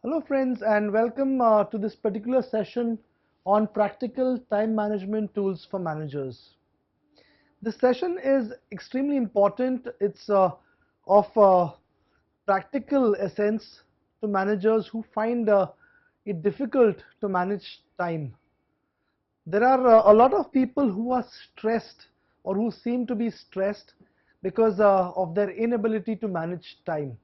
Hello friends, and welcome to this particular session on practical time management tools for managers. This session is extremely important. It's of practical essence to managers who find it difficult to manage time. There are a lot of people who are stressed or who seem to be stressed because of their inability to manage time.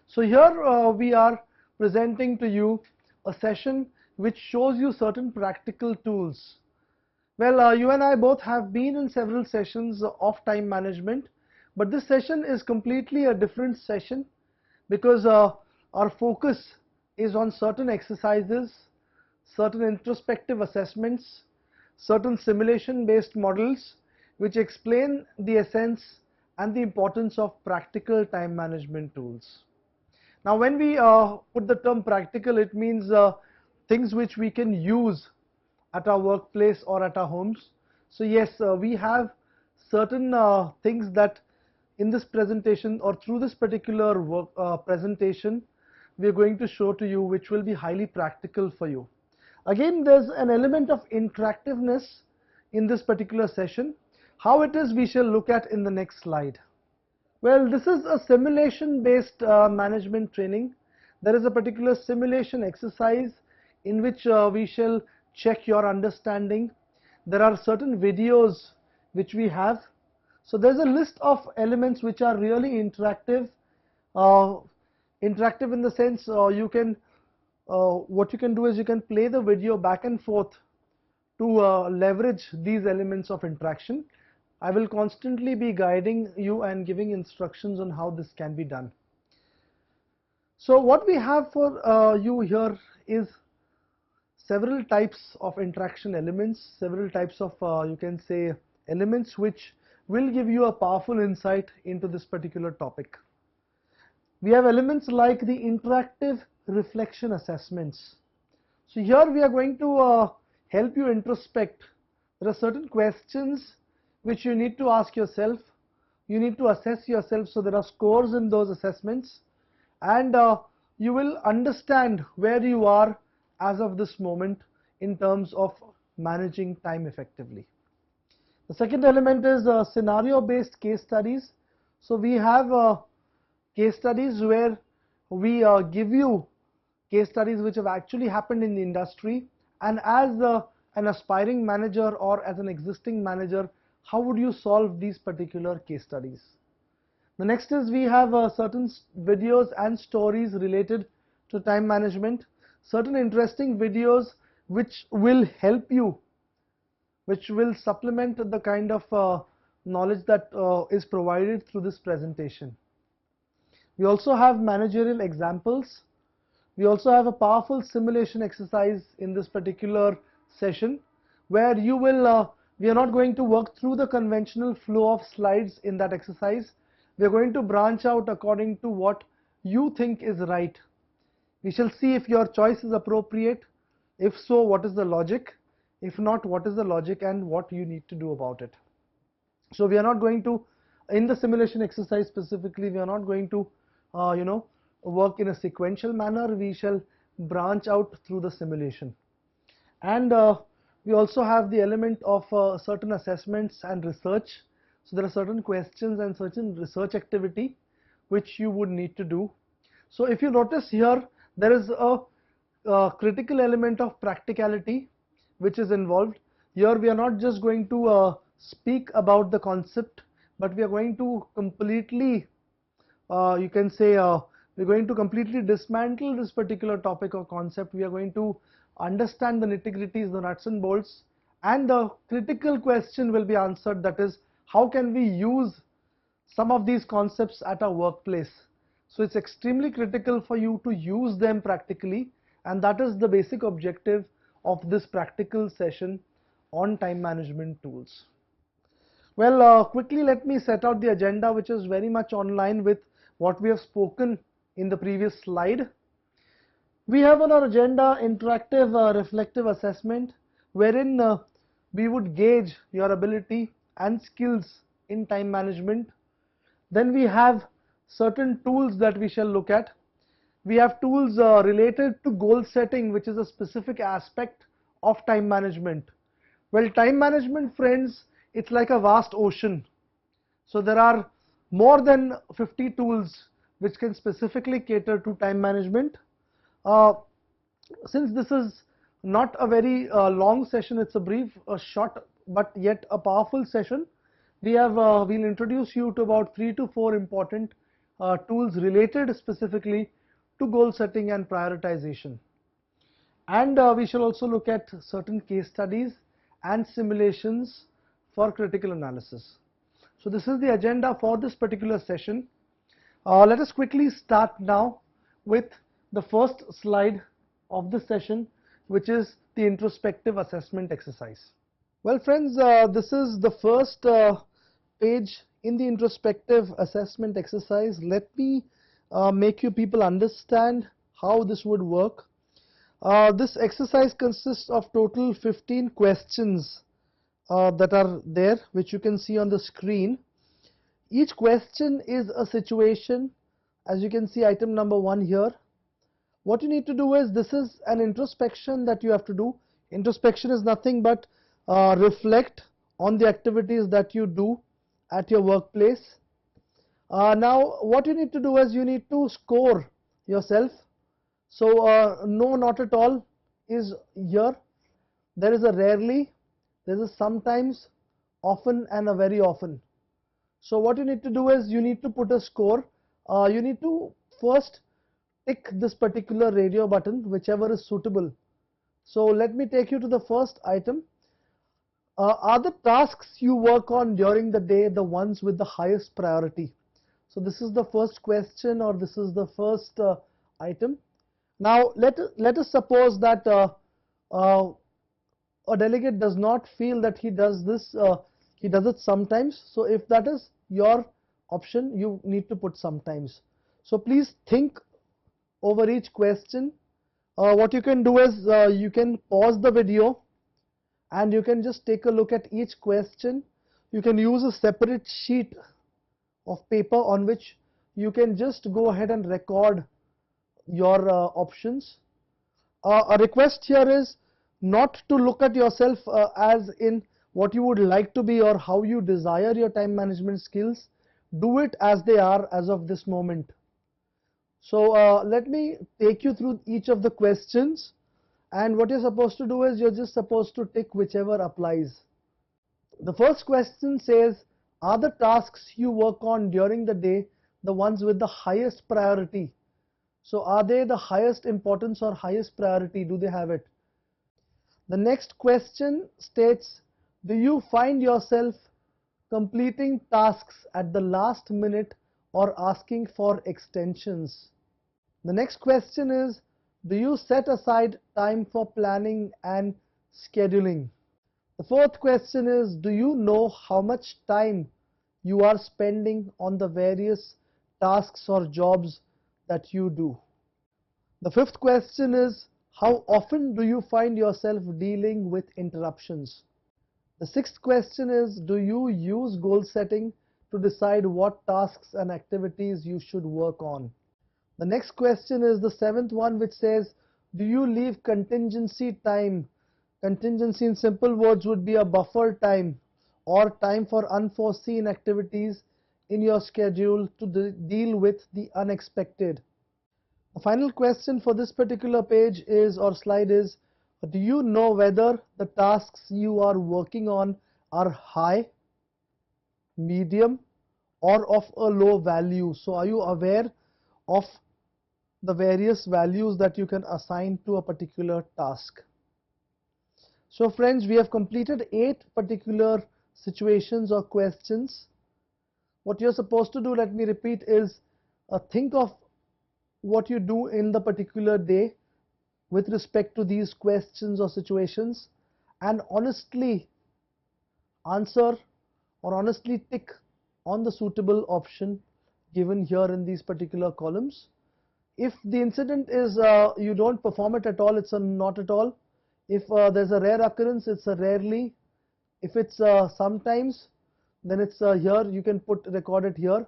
So here we are presenting to you a session which shows you certain practical tools. Well, you and I both have been in several sessions of time management, but this session is completely a different session because our focus is on certain exercises, certain introspective assessments, certain simulation-based models which explain the essence and the importance of practical time management tools. Now, when we put the term practical, it means things which we can use at our workplace or at our homes. So yes, we have certain things that in this presentation or through this particular presentation we are going to show to you, which will be highly practical for you. Again, there's an element of interactiveness in this particular session. How it is, we shall look at in the next slide. Well, this is a simulation-based management training. There is a particular simulation exercise in which we shall check your understanding. There are certain videos which we have. So there's a list of elements which are really interactive. Uh, Interactive in the sense what you can do is you can play the video back and forth to leverage these elements of interaction. I will constantly be guiding you and giving instructions on how this can be done. So what we have for you here is several types of interaction elements, several types of you can say elements which will give you a powerful insight into this particular topic. We have elements like the interactive reflection assessments. So here we are going to help you introspect. There are certain questions which you need to ask yourself. You need to assess yourself, so there are scores in those assessments, and you will understand where you are as of this moment in terms of managing time effectively. The second element is scenario-based case studies. So we have case studies where we give you case studies which have actually happened in the industry, and as an aspiring manager or as an existing manager, how would you solve these particular case studies? The next is we have certain videos and stories related to time management, certain interesting videos which will help you, which will supplement the kind of knowledge that is provided through this presentation. We also have managerial examples. We also have a powerful simulation exercise in this particular session where you will we are not going to work through the conventional flow of slides in that exercise. We are going to branch out according to what you think is right. We shall see if your choice is appropriate. If so, what is the logic? If not, what is the logic and what you need to do about it? So we are not going to, in the simulation exercise specifically, we are not going to work in a sequential manner. We shall branch out through the simulation. And we also have the element of certain assessments and research. So there are certain questions and certain research activity which you would need to do. So if you notice here, there is a critical element of practicality which is involved. Here we are not just going to speak about the concept, but we are going to completely you can say we're going to completely dismantle this particular topic or concept. We are going to understand the nitty-gritties, the nuts and bolts, and the critical question will be answered, that is, how can we use some of these concepts at our workplace? So it's extremely critical for you to use them practically, and that is the basic objective of this practical session on time management tools. Well, quickly let me set out the agenda, which is very much online with what we have spoken in the previous slide. We have on our agenda interactive reflective assessment, wherein we would gauge your ability and skills in time management. Then we have certain tools that we shall look at. We have tools related to goal setting, which is a specific aspect of time management. Well, time management, friends, it's like a vast ocean. So there are more than 50 tools which can specifically cater to time management. Uh, since this is not a very long session, it's a brief, short, but yet a powerful session. We'll introduce you to about 3 to 4 important tools related specifically to goal setting and prioritization. And we shall also look at certain case studies and simulations for critical analysis. So this is the agenda for this particular session. Let us quickly start now with the first slide of this session, which is the introspective assessment exercise. Well, friends, this is the first page in the introspective assessment exercise. Let me make you people understand how this would work. This exercise consists of total 15 questions that are there, which you can see on the screen. Each question is a situation, as you can see item number 1 here. What you need to do is, this is an introspection that you have to do. Introspection is nothing but reflect on the activities that you do at your workplace. Now what you need to do is, you need to score yourself. So no, not at all is here. There is a rarely, there is a sometimes, often, and a very often. So what you need to do is, you need to put a score. You need to first tick this particular radio button, whichever is suitable. So let me take you to the first item. Are the tasks you work on during the day the ones with the highest priority? So this is the first question, or this is the first item. Now let us suppose that a delegate does not feel that he does this, he does it sometimes. So if that is your option, you need to put sometimes. So please think over each question. What you can do is, you can pause the video and you can just take a look at each question. You can use a separate sheet of paper on which you can just go ahead and record your options. A request here is not to look at yourself as in what you would like to be or how you desire your time management skills. Do it as they are as of this moment. So let me take you through each of the questions, and what you're supposed to do is, you're just supposed to tick whichever applies. The first question says, are the tasks you work on during the day the ones with the highest priority? So are they the highest importance or highest priority? Do they have it? The next question states, do you find yourself completing tasks at the last minute or asking for extensions? The next question is, do you set aside time for planning and scheduling? The fourth question is, do you know how much time you are spending on the various tasks or jobs that you do? The fifth question is, how often do you find yourself dealing with interruptions? The sixth question is, do you use goal setting to decide what tasks and activities you should work on? The next question is the seventh one, which says, do you leave contingency time? Contingency in simple words would be a buffer time or time for unforeseen activities in your schedule to deal with the unexpected. The final question for this particular page is, or slide is, do you know whether the tasks you are working on are high, medium, or of a low value? So are you aware of the various values that you can assign to a particular task? So friends, we have completed 8 particular situations or questions. What you're supposed to do, let me repeat, is think of what you do in the particular day with respect to these questions or situations, and honestly answer or honestly tick on the suitable option given here in these particular columns. If the incident is you don't perform it at all, it's a not at all. If there's a rare occurrence, it's a rarely. If it's sometimes, then it's here, you can record it here.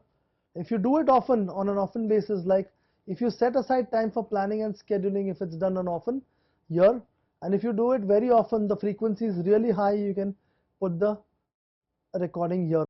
If you do it often, on an often basis, like If you set aside time for planning and scheduling, if it's done on often, here, and if you do it very often, the frequency is really high, you can put the recording here